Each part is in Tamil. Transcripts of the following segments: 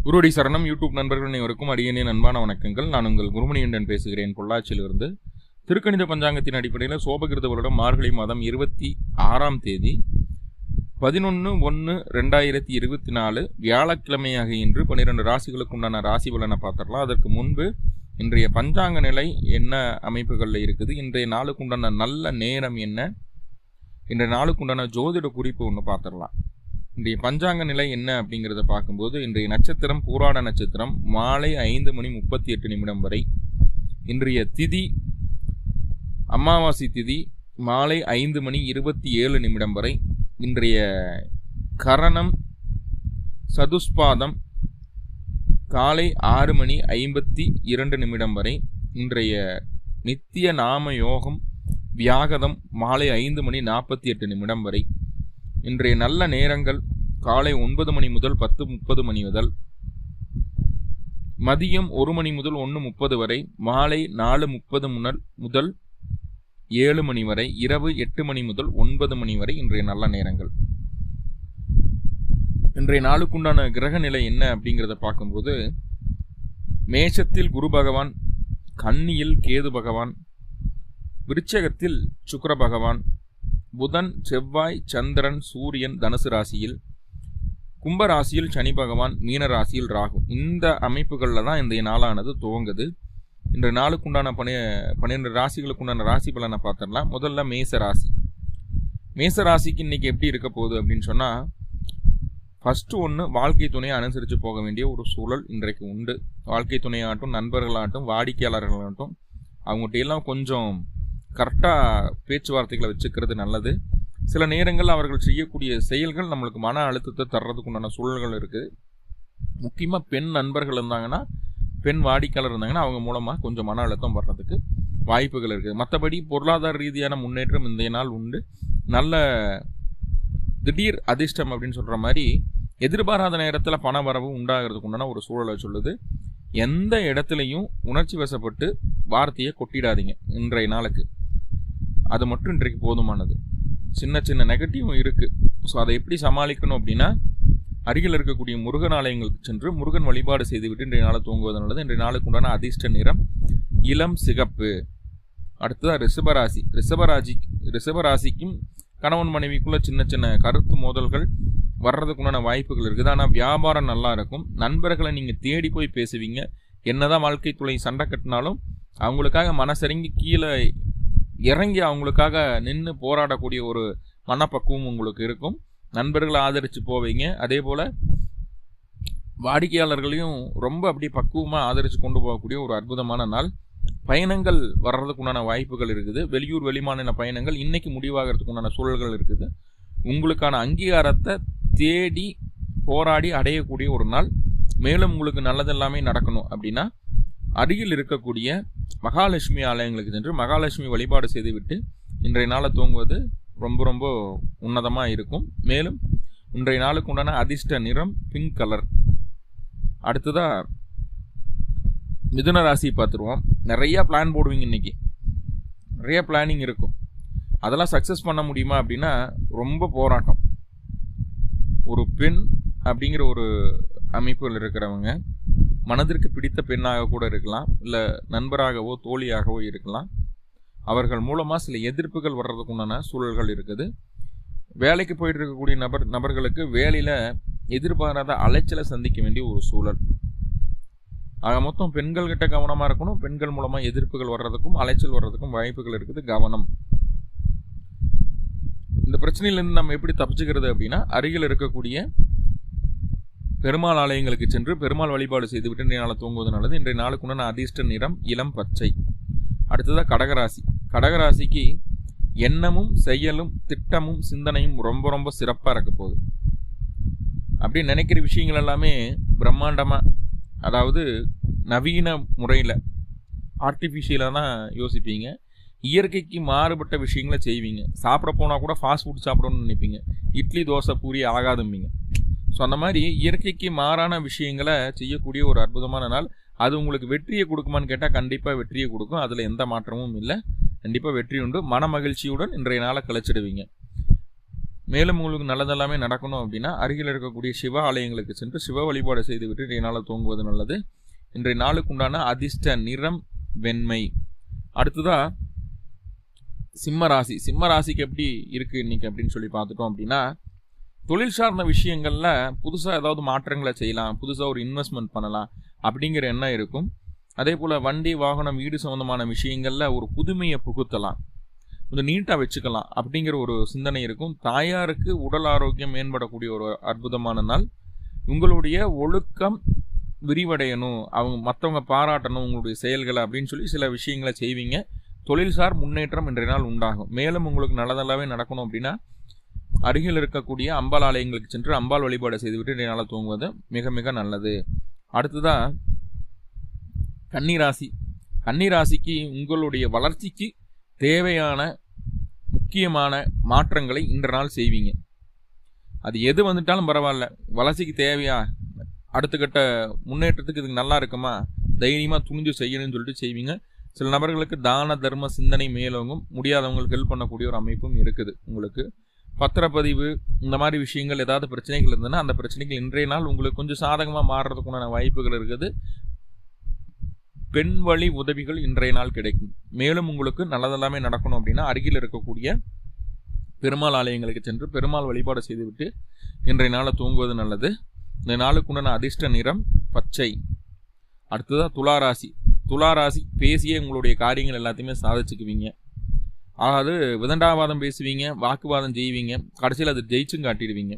குருடி சரணம் யூடியூப் நண்பர்கள் அனைவருக்கும் அடியேனின் அன்பான வணக்கங்கள். நான் உங்கள் குருமணியண்டன் பேசுகிறேன், பொள்ளாச்சியிலிருந்து. திருக்கணித பஞ்சாங்கத்தின் அடிப்படையில் சோபகிருத வருடம் மார்கழி மாதம் 26ஆம் தேதி 11/1/2024 வியாழக்கிழமையாக இன்று 12 ராசிகளுக்கு உண்டான ராசி பலனை பார்த்துடலாம். அதற்கு முன்பு இன்றைய பஞ்சாங்க நிலை என்ன அமைப்புகளில் இருக்குது, இன்றைய நாளுக்கு உண்டான நல்ல நேரம் என்ன, இன்றைய நாளுக்கு உண்டான ஜோதிட குறிப்பு ஒன்று பார்த்துடலாம். இன்றைய பஞ்சாங்க நிலை என்ன அப்படிங்கிறத பார்க்கும்போது, இன்றைய நட்சத்திரம் பூராட நட்சத்திரம் மாலை 5:38 வரை. இன்றைய திதி அமாவாசை திதி மாலை 5:27 வரை. இன்றைய கரணம் சதுஷ்பாதம் காலை 6:52 வரை. இன்றைய நித்திய நாம யோகம் வியாகதம் மாலை 5:48 வரை. இன்றைய நல்ல நேரங்கள் காலை 9 மணி முதல் 10:30 மணி முதல், மதியம் 1 மணி முதல் 1:30 வரை, மாலை 4:30 முதல் 7 மணி வரை, இரவு 8 மணி முதல் 9 மணி வரை இன்றைய நல்ல நேரங்கள். இன்றைய நாளுக்குண்டான கிரக நிலை என்ன அப்படிங்கிறத பார்க்கும்போது, மேஷத்தில் குரு பகவான், கன்னியில் கேது பகவான், விருச்சகத்தில் சுக்கிர பகவான், புதன் செவ்வாய் சந்திரன் சூரியன் தனுசு ராசியில், கும்பராசியில் சனி பகவான், மீன ராசியில் ராகு. இந்த அமைப்புகளில் தான் இந்த நாளானது துவங்குது. இன்று நாளுக்குண்டான 12 ராசிகளுக்குண்டான ராசி பலனை பார்த்துடலாம். முதல்ல மேச ராசி. மேச ராசிக்கு இன்னைக்கு எப்படி இருக்க போகுது அப்படின்னு சொன்னால், ஃபஸ்ட்டு ஒன்று, வாழ்க்கை துணையை அனுசரித்து போக வேண்டிய ஒரு சூழல் இன்றைக்கு உண்டு. வாழ்க்கை துணையாகட்டும், நண்பர்களாகட்டும், வாடிக்கையாளர்களாகட்டும், அவங்ககிட்ட எல்லாம் கொஞ்சம் கரெக்டாக பேச்சுவார்த்தைகளை வச்சுக்கிறது நல்லது. சில நேரங்கள் அவர்கள் செய்யக்கூடிய செயல்கள் நம்மளுக்கு மன அழுத்தத்தை தர்றதுக்கு உண்டான சூழல்கள் இருக்குது. முக்கியமாக பெண் நண்பர்கள் இருந்தாங்கன்னா, பெண் வாடிக்கையாளர் இருந்தாங்கன்னா, அவங்க மூலமாக கொஞ்சம் மன அழுத்தம் வர்றதுக்கு வாய்ப்புகள் இருக்குது. மற்றபடி பொருளாதார ரீதியான முன்னேற்றம் இந்த நாள் உண்டு. நல்ல திடீர் அதிர்ஷ்டம் அப்படின்னு சொல்கிற மாதிரி எதிர்பாராத நேரத்தில் பண வரவு உண்டாகிறதுக்கு உண்டான ஒரு சூழலை சொல்லுது. எந்த இடத்துலையும் உணர்ச்சி வசப்பட்டு வார்த்தையை கொட்டிடாதீங்க இன்றைய நாளுக்கு. அது மட்டும் இன்றைக்கு போதுமானது. சின்ன சின்ன நெகட்டிவும் இருக்குது. ஸோ அதை எப்படி சமாளிக்கணும் அப்படின்னா, அருகில் இருக்கக்கூடிய முருகன் ஆலயங்களுக்கு சென்று முருகன் வழிபாடு செய்துவிட்டு இன்றைய நாளை தூங்குவது நல்லது. இன்றைய நாளுக்கு உண்டான அதிர்ஷ்ட நிறம் இளம் சிகப்பு. அடுத்ததாக ரிஷபராசி. ரிஷபராசிக்கும் கணவன் மனைவிக்குள்ள சின்ன சின்ன கருத்து மோதல்கள் வர்றதுக்கு உண்டான வாய்ப்புகள் இருக்குது. ஆனால் வியாபாரம் நல்லா இருக்கும். நண்பர்களை நீங்கள் தேடி போய் பேசுவீங்க. என்னதான் வாழ்க்கை துளை சண்டை கட்டினாலும் அவங்களுக்காக மனசரிங்கி கீழே இறங்கி அவங்களுக்காக நின்று போராடக்கூடிய ஒரு மனப்பக்குவம் உங்களுக்கு இருக்கும். நண்பர்களை ஆதரித்து போவீங்க. அதே போல் வாடிக்கையாளர்களையும் ரொம்ப அப்படி பக்குவமாக ஆதரித்து கொண்டு போகக்கூடிய ஒரு அற்புதமான நாள். பயணங்கள் வர்றதுக்கு உண்டான வாய்ப்புகள் இருக்குது. வெளியூர் வெளிமாநில பயணங்கள் இன்னைக்கு முடிவாகிறதுக்கு உண்டான சூழல்கள் இருக்குது. உங்களுக்கான அங்கீகாரத்தை தேடி போராடி அடையக்கூடிய ஒரு நாள். மேலும் உங்களுக்கு நல்லதெல்லாமே நடக்கணும் அப்படின்னா, அருகில் இருக்கக்கூடிய மகாலட்சுமி ஆலயங்களுக்கு சென்று மகாலட்சுமி வழிபாடு செய்துவிட்டு இன்றைய நாளை தூங்குவது ரொம்ப ரொம்ப உன்னதமாக இருக்கும். மேலும் இன்றைய நாளுக்கு உண்டான அதிர்ஷ்ட நிறம் பிங்க் கலர். அடுத்ததாக மிதுன ராசி பார்த்துருவோம். நிறையா பிளான் போடுவீங்க. இன்னைக்கு நிறைய பிளானிங் இருக்கும். அதெல்லாம் சக்ஸஸ் பண்ண முடியுமா அப்படின்னா ரொம்ப போராட்டம். ஒரு பெண் அப்படிங்கிற ஒரு அமைப்பில் இருக்கிறவங்க மனதிற்கு பிடித்த பெண்ணாக கூட இருக்கலாம், இல்லை நண்பராகவோ தோழியாகவோ இருக்கலாம். அவர்கள் மூலமாக சில எதிர்ப்புகள் வர்றதுக்கு உண்டான சூழல்கள் இருக்குது. வேலைக்கு போயிட்டு இருக்கக்கூடிய நபர்களுக்கு வேலையில் எதிர்பாராத அலைச்சலை சந்திக்க வேண்டிய ஒரு சூழல். ஆக மொத்தம் பெண்கள்கிட்ட கவனமாக இருக்கணும். பெண்கள் மூலமாக எதிர்ப்புகள் வர்றதுக்கும் அலைச்சல் வர்றதுக்கும் வாய்ப்புகள் இருக்குது. கவனம். இந்த பிரச்சனையிலேருந்து நம்ம எப்படி தப்பிச்சுக்கிறது அப்படின்னா, அருகில் இருக்கக்கூடிய பெருமாள் ஆலயங்களுக்கு சென்று பெருமாள் வழிபாடு செய்துவிட்டு இன்றைய நாளை தூங்குவது நல்லது. இன்றைய நாளுக்கு உண்டான அதிர்ஷ்ட நிறம் இளம் பச்சை. அடுத்ததாக கடகராசி. கடகராசிக்கு எண்ணமும் செயலும் திட்டமும் சிந்தனையும் ரொம்ப ரொம்ப சிறப்பாக இருக்க போகுது. அப்படி நினைக்கிற விஷயங்கள் எல்லாமே பிரம்மாண்டமாக, அதாவது நவீன முறையில் ஆர்டிஃபிஷியலாக தான் யோசிப்பீங்க. இயற்கைக்கு மாறுபட்ட விஷயங்களை செய்வீங்க. சாப்பிட போனால் கூட ஃபாஸ்ட் ஃபுட் சாப்பிடணும்னு நினைப்பீங்க. இட்லி தோசை பூரி ஆகாதும்பீங்க. ஸோ அந்த மாதிரி இயற்கைக்கு மாறான விஷயங்களை செய்யக்கூடிய ஒரு அற்புதமான நாள். அது உங்களுக்கு வெற்றியை கொடுக்குமான்னு கேட்டால் கண்டிப்பாக வெற்றியை கொடுக்கும். அதில் எந்த மாற்றமும் இல்லை. கண்டிப்பாக வெற்றி உண்டு. மன மகிழ்ச்சியுடன் இன்றைய நாளை கழிச்சிடுவீங்க. மேலும் உங்களுக்கு நல்லதெல்லாமே நடக்கணும் அப்படின்னா அருகில் இருக்கக்கூடிய சிவ ஆலயங்களுக்கு சென்று சிவ வழிபாடு செய்துவிட்டு இன்றைய நாளை தூங்குவது நல்லது. இன்றைய நாளுக்கு உண்டான அதிர்ஷ்ட நிறம் வெண்மை. அடுத்ததா சிம்ம ராசி. சிம்ம ராசிக்கு எப்படி இருக்குது இன்னைக்கு அப்படின்னு சொல்லி பார்த்துட்டோம் அப்படின்னா, தொழில் சார்ந்த விஷயங்களில் புதுசாக ஏதாவது மாற்றங்களை செய்யலாம், புதுசாக ஒரு இன்வெஸ்ட்மெண்ட் பண்ணலாம் அப்படிங்கிற எண்ணம் இருக்கும். அதே போல் வண்டி வாகனம் வீடு சம்மந்தமான விஷயங்களில் ஒரு புதுமையை புகுத்தலாம், கொஞ்சம் நீட்டாக வச்சுக்கலாம் அப்படிங்கிற ஒரு சிந்தனை இருக்கும். தாயாருக்கு உடல் ஆரோக்கியம் மேம்படக்கூடிய ஒரு அற்புதமான நாள். உங்களுடைய ஒழுக்கம் விரிவடையணும், அவங்க மற்றவங்க பாராட்டணும் உங்களுடைய செயல்களை அப்படின்னு சொல்லி சில விஷயங்களை செய்வீங்க. தொழில்சார் முன்னேற்றம் இன்றைய நாள் உண்டாகும். மேலும் உங்களுக்கு நல்லதெல்லாமே நடக்கணும் அப்படின்னா அருகில் இருக்கக்கூடிய அம்பாள் ஆலயங்களுக்கு சென்று அம்பாள் வழிபாடு செய்துவிட்டு இன்றைய நாளை தூங்குவது மிக மிக நல்லது. அடுத்ததான் கன்னிராசி. கன்னிராசிக்கு உங்களுடைய வளர்ச்சிக்கு தேவையான முக்கியமான மாற்றங்களை இன்ற நாள் செய்வீங்க. அது எது வந்துட்டாலும் பரவாயில்ல, வளர்ச்சிக்கு தேவையா, அடுத்த கட்ட முன்னேற்றத்துக்கு இதுக்கு நல்லா இருக்குமா, தைரியமாக துணிஞ்சு செய்யணும்னு சொல்லிட்டு செய்வீங்க. சில நபர்களுக்கு தான தர்ம சிந்தனை மேலோங்கும், முடியாதவங்களுக்கு ஹெல்ப் பண்ணக்கூடிய ஒரு அமைப்பும் இருக்குது. உங்களுக்கு பத்திரப்பதிவு இந்த மாதிரி விஷயங்கள் ஏதாவது பிரச்சனைகள் இருந்ததுன்னா அந்த பிரச்சனைகள் இன்றைய நாள் உங்களுக்கு கொஞ்சம் சாதகமாக மாறுறதுக்குண்டான வாய்ப்புகள் இருக்குது. பெண் வழி உதவிகள் இன்றைய நாள் கிடைக்கும். மேலும் உங்களுக்கு நல்லதெல்லாமே நடக்கணும் அப்படின்னா அருகில் இருக்கக்கூடிய பெருமாள் ஆலயங்களுக்கு சென்று பெருமாள் வழிபாடு செய்துவிட்டு இன்றைய நாளை தூங்குவது நல்லது. இந்த நாளுக்குண்டான அதிர்ஷ்ட நிறம் பச்சை. அடுத்ததாக துளாராசி. துளாராசி பேசியே உங்களுடைய காரியங்கள் எல்லாத்தையுமே சாதிச்சுக்குவீங்க. அதாவது விதண்டாவாதம் பேசுவீங்க, வாக்குவாதம் செய்வீங்க, கடைசியில் அது ஜெயிச்சும் காட்டிடுவீங்க.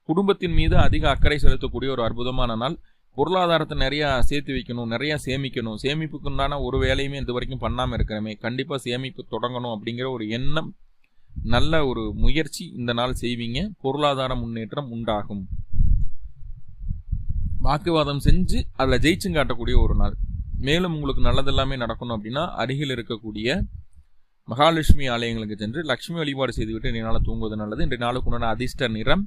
குடும்பத்தின் மீது அதிக அக்கறை செலுத்தக்கூடிய ஒரு அற்புதமான நாள். பொருளாதாரத்தை நிறையா சேர்த்து வைக்கணும், நிறையா சேமிக்கணும், சேமிப்புக்குண்டான ஒரு வேலையுமே இது வரைக்கும் பண்ணாமல் இருக்கிறமே, கண்டிப்பாக சேமிப்பு தொடங்கணும் அப்படிங்கிற ஒரு எண்ணம், நல்ல ஒரு முயற்சி இந்த நாள் செய்வீங்க. பொருளாதார முன்னேற்றம் உண்டாகும். வாக்குவாதம் செஞ்சு அதில் ஜெயிச்சும் காட்டக்கூடிய ஒரு நாள். மேலும் உங்களுக்கு நல்லதெல்லாமே நடக்கணும் அப்படின்னா அருகில் இருக்கக்கூடிய மகாலட்சுமி ஆலயங்களுக்கு சென்று லட்சுமி வழிபாடு செய்துவிட்டு இன்றைய நாளை தூங்குவது நல்லது. இன்றைய நாளுக்கு உண்டான அதிர்ஷ்ட நிறம்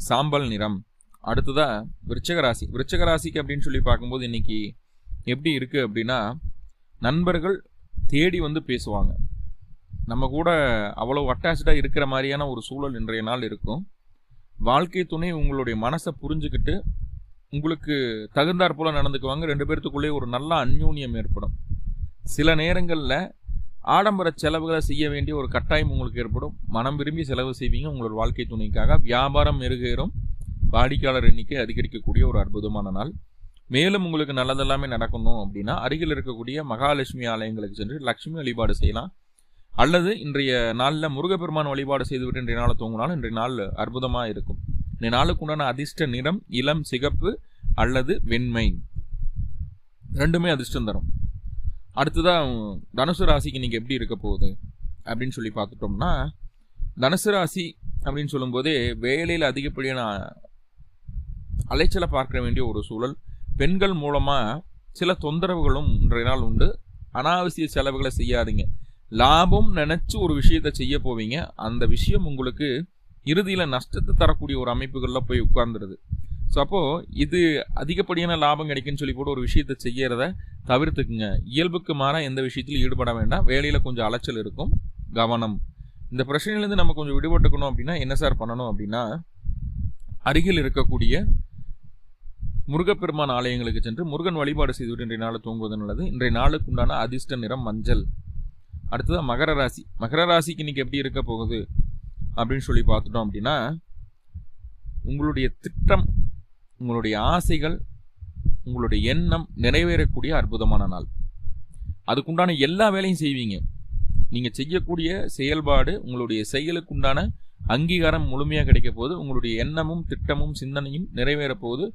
சாம்பல் நிறம். அடுத்ததாக விருச்சகராசி. விருச்சகராசிக்கு அப்படின்னு சொல்லி பார்க்கும்போது இன்னைக்கு எப்படி இருக்குது அப்படின்னா, நண்பர்கள் தேடி வந்து பேசுவாங்க, நம்ம கூட அவ்வளோ அட்டாச்சாக இருக்கிற மாதிரியான ஒரு சூழல் இன்றைய நாள் இருக்கும். வாழ்க்கை துணை உங்களுடைய மனசை புரிஞ்சுக்கிட்டு உங்களுக்கு தகுந்தாற் போல நடந்துக்குவாங்க. ரெண்டு பேர்த்துக்குள்ளே ஒரு நல்ல அந்யூன்யம் ஏற்படும். சில நேரங்களில் ஆடம்பர செலவுகளை செய்ய வேண்டிய ஒரு கட்டாயம் உங்களுக்கு ஏற்படும். மனம் விரும்பி செலவு செய்வீங்க உங்களோட வாழ்க்கை துணைக்காக. வியாபாரம் மெருகேறும், வாடிக்கையாளர் எண்ணிக்கை அதிகரிக்கக்கூடிய ஒரு அற்புதமான நாள். மேலும் உங்களுக்கு நல்லதெல்லாமே நடக்கணும் அப்படின்னா அருகில் இருக்கக்கூடிய மகாலட்சுமி ஆலயங்களுக்கு சென்று லட்சுமி வழிபாடு செய்யலாம். அல்லது இன்றைய நாளில் முருகப்பெருமான் வழிபாடு செய்துவிட்டு இன்றைய நாளை தூங்கினாலும் இன்றைய நாள் அற்புதமாக இருக்கும். இந்த நாளுக்கு உண்டான அதிர்ஷ்ட நிறம் இளம் சிகப்பு அல்லது வெண்மை, ரெண்டுமே அதிர்ஷ்டம் தரும். அடுத்ததான் தனுசு ராசிக்கு நீங்கள் எப்படி இருக்க போகுது அப்படின்னு சொல்லி பார்த்துட்டோம்னா, தனுசு ராசி அப்படின்னு சொல்லும்போதே வேலையில் அதிகப்படியான அலைச்சலை பார்க்க வேண்டிய ஒரு சூழல். பெண்கள் மூலமாக சில தொந்தரவுகளும் இன்றைய நாள் உண்டு. அனாவசிய செலவுகளை செய்யாதீங்க. லாபம் நினச்சி ஒரு விஷயத்தை செய்ய போவீங்க, அந்த விஷயம் உங்களுக்கு இறுதியில் நஷ்டத்தை தரக்கூடிய ஒரு அமைப்புகளில் போய் உட்கார்ந்துருது. ஸோ அப்போது இது அதிகப்படியான லாபம் கிடைக்குன்னு சொல்லி போட்டு ஒரு விஷயத்தை செய்யறத தவிர்த்துக்குங்க. இயல்புக்கு மாறாக எந்த விஷயத்திலும் ஈடுபட வேண்டாம். வேலையில் கொஞ்சம் அலைச்சல் இருக்கும், கவனம். இந்த பிரச்சனையிலேருந்து நம்ம கொஞ்சம் விடுபட்டுக்கணும் அப்படின்னா என்ன சார் பண்ணணும் அப்படின்னா, அருகில் இருக்கக்கூடிய முருகப்பெருமான் ஆலயங்களுக்கு சென்று முருகன் வழிபாடு செய்துவிட்டு இன்றைய நாள் தூங்குவது நல்லது. இன்றைய நாளுக்கு உண்டான அதிர்ஷ்ட நிறம் மஞ்சள். அடுத்தது மகர ராசி. மகர ராசிக்கு இன்னைக்கு எப்படி இருக்க போகுது அப்படின்னு சொல்லி பார்த்துட்டோம் அப்படின்னா, உங்களுடைய திட்டம், உங்களுடைய ஆசைகள், உங்களுடைய எண்ணம் நிறைவேறக்கூடிய அற்புதமான நாள். அதுக்குண்டான எல்லா வேலையும் செய்வீங்க. நீங்கள் செய்யக்கூடிய செயல்பாடு, உங்களுடைய செயலுக்குண்டான அங்கீகாரம் முழுமையாக கிடைக்க போது. உங்களுடைய எண்ணமும் திட்டமும் சிந்தனையும் நிறைவேற போது.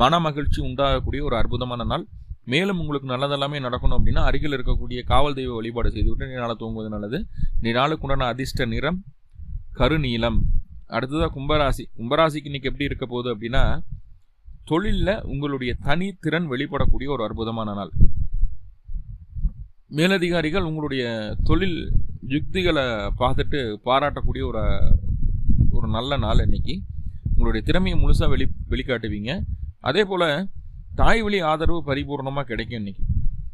மன மகிழ்ச்சி உண்டாகக்கூடிய ஒரு அற்புதமான நாள். மேலும் உங்களுக்கு நல்லதெல்லாமே நடக்கணும் அப்படின்னா அருகில் இருக்கக்கூடிய காவல் தெய்வ வழிபாடு செய்துவிட்டு நீ நாளை தூங்குவது நல்லது. நீ நாளுக்குண்டான அதிர்ஷ்ட நிறம் கருநீலம். அடுத்ததாக கும்பராசி. கும்பராசிக்கு இன்னைக்கு எப்படி இருக்க போகுது அப்படின்னா, தொழிலில் உங்களுடைய தனி திறன் வெளிப்படக்கூடிய ஒரு அற்புதமான நாள். மேலதிகாரிகள் உங்களுடைய தொழில் யுக்திகளை பார்த்துட்டு பாராட்டக்கூடிய ஒரு நல்ல நாள் இன்னைக்கு. உங்களுடைய திறமையை முழுசாக வெளிக்காட்டுவீங்க. அதே போல் தாய் வழி ஆதரவு பரிபூர்ணமாக கிடைக்கும் இன்னைக்கு.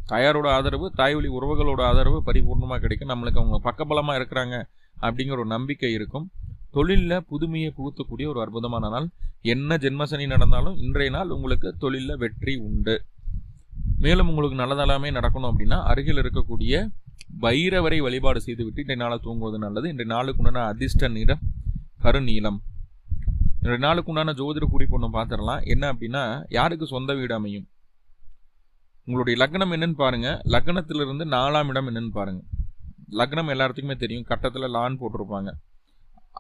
தாயாரோட ஆதரவு, தாய் வழி உறவுகளோட ஆதரவு பரிபூர்ணமாக கிடைக்கும். நம்மளுக்கு அவங்க பக்கபலமாக இருக்கிறாங்க அப்படிங்கிற ஒரு நம்பிக்கை இருக்கும். தொழிலில் புதுமையை புகுத்தக்கூடிய ஒரு அற்புதமான நாள். என்ன ஜென்மசனி நடந்தாலும் இன்றைய நாள் உங்களுக்கு தொழிலில் வெற்றி உண்டு. மேலும் உங்களுக்கு நல்லதெல்லாமே நடக்கணும் அப்படின்னா அருகில் இருக்கக்கூடிய பைரவரை வழிபாடு செய்துவிட்டு இன்றைய நாளை தூங்குவது நல்லது. இன்றைய நாளுக்கு உண்டான அதிர்ஷ்ட நிறம் கருநீலம். இன்றைய நாளுக்கு உண்டான ஜோதிட குறிப்பு ஒன்று பார்த்துடலாம். என்ன அப்படின்னா, யாருக்கு சொந்த வீடு அமையும், உங்களுடைய லக்னம் என்னன்னு பாருங்க. லக்னத்திலிருந்து 4ஆம் இடம் என்னன்னு பாருங்க. லக்னம் எல்லாத்துக்குமே தெரியும், கட்டத்தில் லான் போட்டிருப்பாங்க.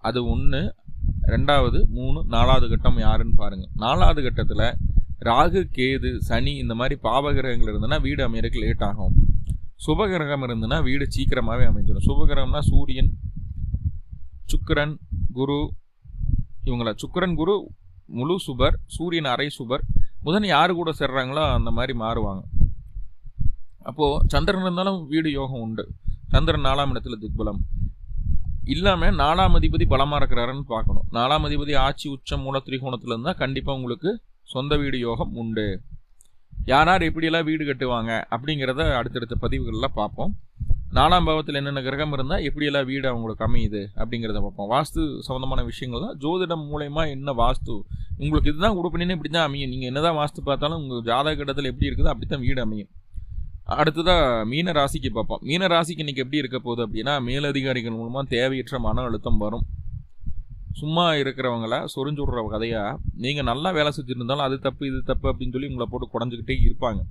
அது 1, 2, 3, 4வது கட்டம் யாருன்னு பாருங்க. 4வது கட்டத்தில் ராகு, கேது, சனி இந்த மாதிரி பாவகிரகங்கள் இருந்ததுன்னா வீடு அமையறதுக்கு லேட் ஆகும். சுபகிரகம் இருந்ததுன்னா வீடு சீக்கிரமாகவே அமைஞ்சிடும். சுபகிரகம்னா சூரியன், சுக்கிரன், குரு, இவங்கள சுக்கிரன் குரு முழு சுபர், சூரியன் அரை சுபர், புதன் யாரு கூட சேர்றாங்களோ அந்த மாதிரி மாறுவாங்க. அப்போது சந்திரன் இருந்தாலும் வீடு யோகம் உண்டு. சந்திரன் 4ஆம் இடத்துல திக்பலம் இல்லாமல் 4ஆம் அதிபதி பலமாக இருக்கிறாருன்னு பார்க்கணும். 4ஆம் அதிபதி ஆட்சி உச்சம் மூல திரிகோணத்தில் இருந்தால் கண்டிப்பாக உங்களுக்கு சொந்த வீடு யோகம் உண்டு. யார் எப்படியெல்லாம் வீடு கட்டுவாங்க அப்படிங்கிறத அடுத்தடுத்த பதிவுகளில் பார்ப்போம். 4ஆம் பாவத்தில் என்னென்ன கிரகம் இருந்தால் எப்படியெல்லாம் வீடு அவங்களுக்கு அமையுது அப்படிங்கிறத பார்ப்போம். வாஸ்து சம்மந்தமான விஷயங்கள் தான் ஜோதிடம் மூலயமா என்ன வாஸ்து உங்களுக்கு இதுதான் கொடுப்பீங்கன்னு இப்படி தான் அமையும். நீங்கள் என்ன தான் வாஸ்து பார்த்தாலும் உங்கள் ஜாதக கட்டத்தில் எப்படி இருக்குதோ அப்படி தான் வீடு அமையும். அடுத்ததாக மீன ராசிக்கு பார்ப்போம். மீன ராசிக்கு இன்றைக்கி எப்படி இருக்க போகுது அப்படின்னா, மேலதிகாரிகள் மூலமாக தேவையற்ற மன அழுத்தம் வரும். சும்மா இருக்கிறவங்கள சொரிஞ்சு விட்ற கதையாக நீங்கள் நல்லா வேலை செஞ்சுட்டு இருந்தாலும் அது தப்பு இது தப்பு அப்படின்னு சொல்லி உங்களை போட்டு குறைஞ்சிக்கிட்டே இருப்பாங்க.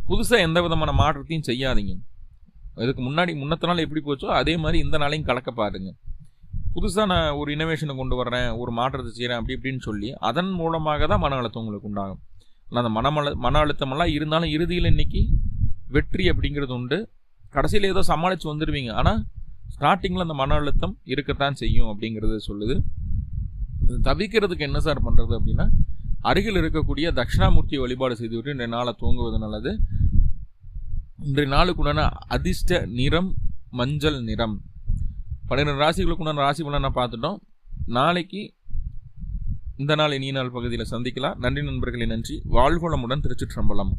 புதுசாக எந்த விதமான மாற்றத்தையும் செய்யாதீங்க. இதுக்கு முன்னத்த நாள் எப்படி போச்சோ அதே மாதிரி இந்த நாளையும் கலக்க பாருங்க. புதுசாக நான் ஒரு இனோவேஷனை கொண்டு வர்றேன், ஒரு மாற்றத்தை செய்கிறேன் அப்படி இப்படின்னு சொல்லி அதன் மூலமாக தான் மன அழுத்தம் உங்களுக்கு உண்டாகும். ஆனால் அந்த மன அழுத்தமெல்லாம் இருந்தாலும் இறுதியில் இன்னைக்கு வெற்றி அப்படிங்கிறது உண்டு. கடைசியில் ஏதோ சமாளித்து வந்துடுவீங்க. ஆனால் ஸ்டார்டிங்கில் அந்த மன அழுத்தம் இருக்கத்தான் செய்யும் அப்படிங்கிறது சொல்லுது. இது தவிர்க்கிறதுக்கு என்ன சார் பண்ணுறது அப்படின்னா, அருகில் இருக்கக்கூடிய தட்சிணாமூர்த்தியை வழிபாடு செய்துவிட்டு இன்றைய நாளை தூங்குவது நல்லது. இன்றைய நாளுக்குண்டான அதிர்ஷ்ட நிறம் மஞ்சள் நிறம். 12 ராசிகளுக்குண்டான ராசி பலனை பார்த்துட்டோம். நாளைக்கு இந்த நாள் இனிய நாள் பகுதியில் சந்திக்கலாம். நன்றி நண்பர்களே, நன்றி. வாழ்வளமுடன். திருச்சிற்றம்பலம்.